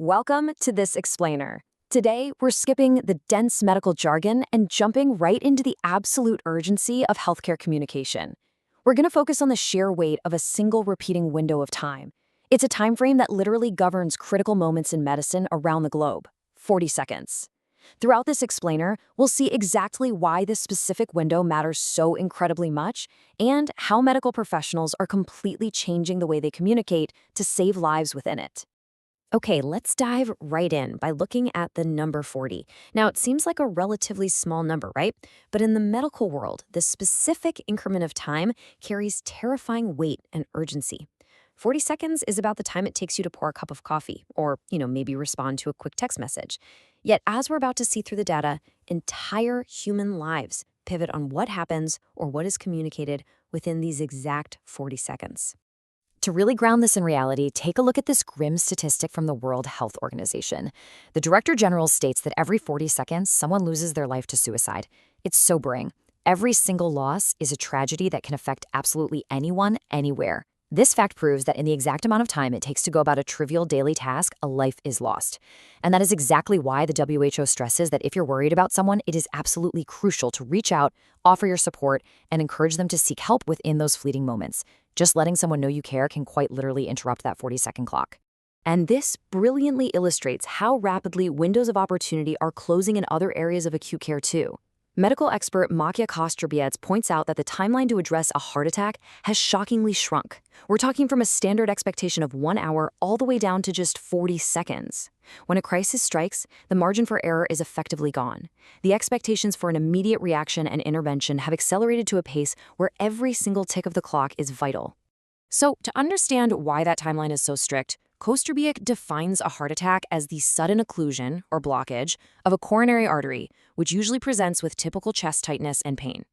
Welcome to this explainer. Today, we're skipping the dense medical jargon and jumping right into the absolute urgency of healthcare communication. We're going to focus on the sheer weight of a single repeating window of time. It's a time frame that literally governs critical moments in medicine around the globe, 40 seconds. Throughout this explainer, we'll see exactly why this specific window matters so incredibly much and how medical professionals are completely changing the way they communicate to save lives within it. Okay, let's dive right in by looking at the number 40. Now, it seems like a relatively small number, right? But in the medical world, this specific increment of time carries terrifying weight and urgency. 40 seconds is about the time it takes you to pour a cup of coffee or, maybe respond to a quick text message. Yet, as we're about to see through the data, entire human lives pivot on what happens or what is communicated within these exact 40 seconds. To really ground this in reality, take a look at this grim statistic from the World Health Organization. The Director General states that every 40 seconds, someone loses their life to suicide. It's sobering. Every single loss is a tragedy that can affect absolutely anyone, anywhere. This fact proves that in the exact amount of time it takes to go about a trivial daily task, a life is lost. And that is exactly why the WHO stresses that if you're worried about someone, it is absolutely crucial to reach out, offer your support, and encourage them to seek help within those fleeting moments. Just letting someone know you care can quite literally interrupt that 40-second clock. And this brilliantly illustrates how rapidly windows of opportunity are closing in other areas of acute care too. Medical expert Makia Kostrobiev points out that the timeline to address a heart attack has shockingly shrunk. We're talking from a standard expectation of 1 hour all the way down to just 40 seconds. When a crisis strikes, the margin for error is effectively gone. The expectations for an immediate reaction and intervention have accelerated to a pace where every single tick of the clock is vital. So, to understand why that timeline is so strict, Kostrobiev defines a heart attack as the sudden occlusion, or blockage, of a coronary artery, which usually presents with typical chest tightness and pain.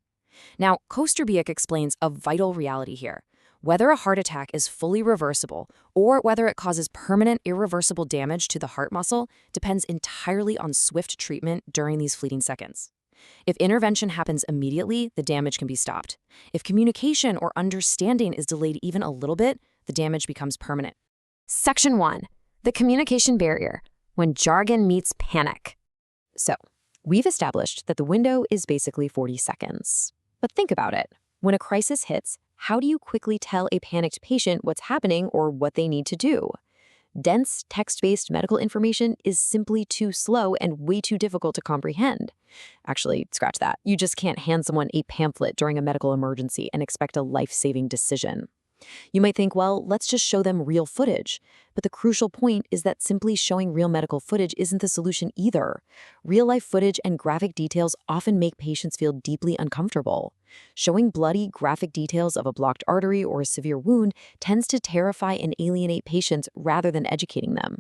Now, Kostrobiev explains a vital reality here. Whether a heart attack is fully reversible or whether it causes permanent irreversible damage to the heart muscle depends entirely on swift treatment during these fleeting seconds. If intervention happens immediately, the damage can be stopped. If communication or understanding is delayed even a little bit, the damage becomes permanent. Section 1. The communication barrier, when jargon meets panic. So, we've established that the window is basically 40 seconds. But think about it. When a crisis hits, how do you quickly tell a panicked patient what's happening or what they need to do? Dense, text-based medical information is simply too slow and way too difficult to comprehend. Actually, scratch that. You just can't hand someone a pamphlet during a medical emergency and expect a life-saving decision. You might think, well, let's just show them real footage. But the crucial point is that simply showing real medical footage isn't the solution either. Real-life footage and graphic details often make patients feel deeply uncomfortable. Showing bloody, graphic details of a blocked artery or a severe wound tends to terrify and alienate patients rather than educating them.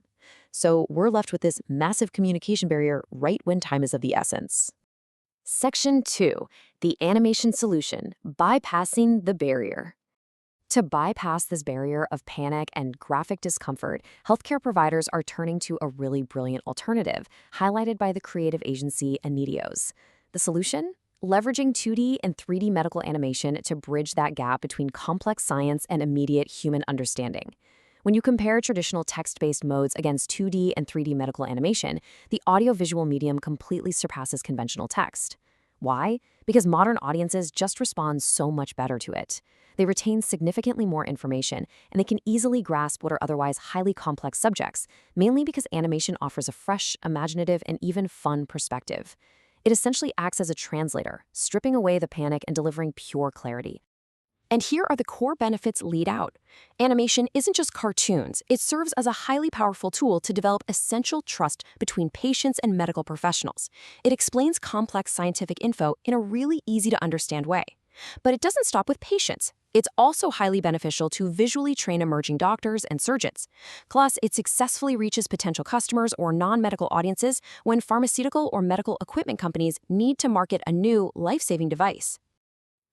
So we're left with this massive communication barrier right when time is of the essence. Section 2. The animation solution, bypassing the barrier. To bypass this barrier of panic and graphic discomfort, healthcare providers are turning to a really brilliant alternative, highlighted by the creative agency Anitios. The solution? Leveraging 2D and 3D medical animation to bridge that gap between complex science and immediate human understanding. When you compare traditional text-based modes against 2D and 3D medical animation, the audiovisual medium completely surpasses conventional text. Why? Because modern audiences just respond so much better to it. They retain significantly more information, and they can easily grasp what are otherwise highly complex subjects, mainly because animation offers a fresh, imaginative, and even fun perspective. It essentially acts as a translator, stripping away the panic and delivering pure clarity. And here are the core benefits laid out. Animation isn't just cartoons. It serves as a highly powerful tool to develop essential trust between patients and medical professionals. It explains complex scientific info in a really easy-to-understand way. But it doesn't stop with patients. It's also highly beneficial to visually train emerging doctors and surgeons. Plus, it successfully reaches potential customers or non-medical audiences when pharmaceutical or medical equipment companies need to market a new, life-saving device.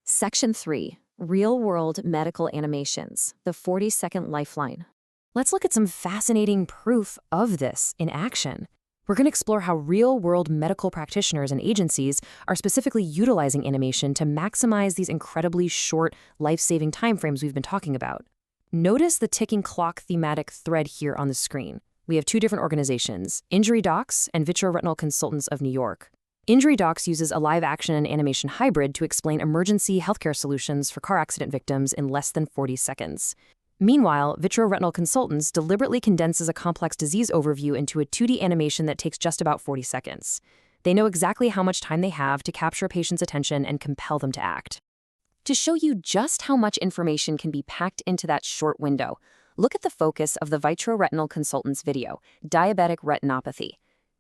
Section 3. Real-world medical animations, the 40-second lifeline. Let's look at some fascinating proof of this in action. We're going to explore how real-world medical practitioners and agencies are specifically utilizing animation to maximize these incredibly short, life-saving timeframes we've been talking about. Notice the ticking clock thematic thread here on the screen. We have two different organizations, Injury Docs and Vitreoretinal Consultants of New York. Injury Docs uses a live-action and animation hybrid to explain emergency healthcare solutions for car accident victims in less than 40 seconds. Meanwhile, Vitreoretinal Consultants deliberately condenses a complex disease overview into a 2D animation that takes just about 40 seconds. They know exactly how much time they have to capture a patient's attention and compel them to act. To show you just how much information can be packed into that short window, look at the focus of the Vitreoretinal Consultants video, diabetic retinopathy.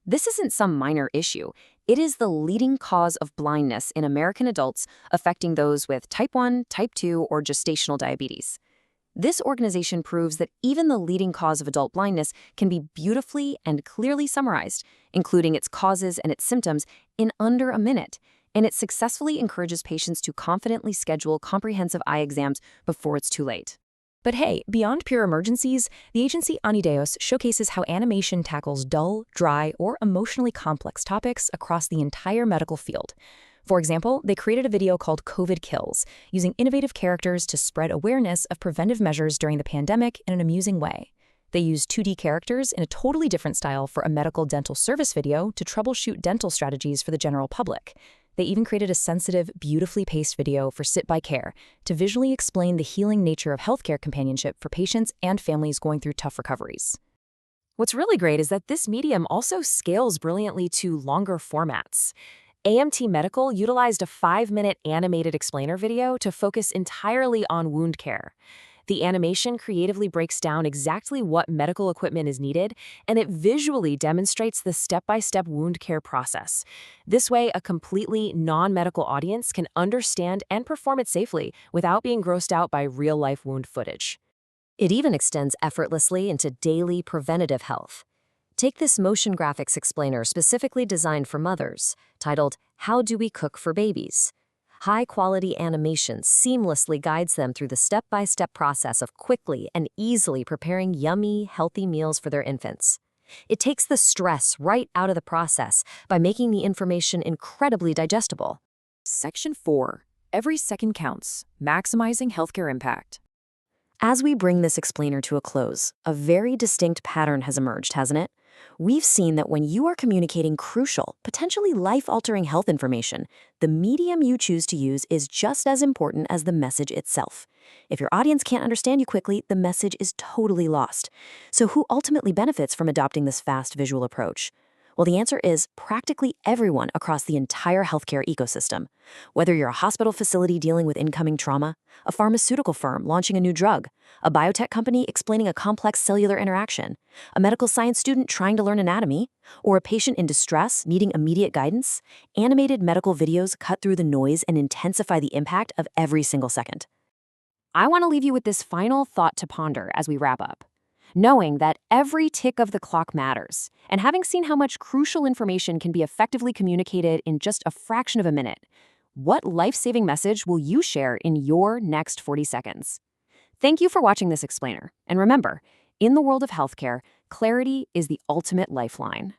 This isn't some minor issue. It is the leading cause of blindness in American adults, affecting those with type 1, type 2, or gestational diabetes. This organization proves that even the leading cause of adult blindness can be beautifully and clearly summarized, including its causes and its symptoms, in under a minute, and it successfully encourages patients to confidently schedule comprehensive eye exams before it's too late. But hey, beyond pure emergencies, the agency Anideos showcases how animation tackles dull, dry, or emotionally complex topics across the entire medical field. For example, they created a video called COVID Kills, using innovative characters to spread awareness of preventive measures during the pandemic in an amusing way. They used 2D characters in a totally different style for a medical dental service video to troubleshoot dental strategies for the general public. They even created a sensitive, beautifully paced video for Sit by Care to visually explain the healing nature of healthcare companionship for patients and families going through tough recoveries. What's really great is that this medium also scales brilliantly to longer formats. AMT Medical utilized a 5-minute animated explainer video to focus entirely on wound care. The animation creatively breaks down exactly what medical equipment is needed, and it visually demonstrates the step-by-step wound care process. This way, a completely non-medical audience can understand and perform it safely without being grossed out by real-life wound footage. It even extends effortlessly into daily preventative health. Take this motion graphics explainer specifically designed for mothers, titled, How Do We Cook for Babies? High-quality animation seamlessly guides them through the step-by-step process of quickly and easily preparing yummy, healthy meals for their infants. It takes the stress right out of the process by making the information incredibly digestible. Section 4. Every second counts. Maximizing healthcare impact. As we bring this explainer to a close, a very distinct pattern has emerged, hasn't it? We've seen that when you are communicating crucial, potentially life-altering health information, the medium you choose to use is just as important as the message itself. If your audience can't understand you quickly, the message is totally lost. So who ultimately benefits from adopting this fast visual approach? Well, the answer is practically everyone across the entire healthcare ecosystem. Whether you're a hospital facility dealing with incoming trauma, a pharmaceutical firm launching a new drug, a biotech company explaining a complex cellular interaction, a medical science student trying to learn anatomy, or a patient in distress needing immediate guidance, animated medical videos cut through the noise and intensify the impact of every single second. I want to leave you with this final thought to ponder as we wrap up. Knowing that every tick of the clock matters, and having seen how much crucial information can be effectively communicated in just a fraction of a minute, what life-saving message will you share in your next 40 seconds? Thank you for watching this explainer. And remember, in the world of healthcare, clarity is the ultimate lifeline.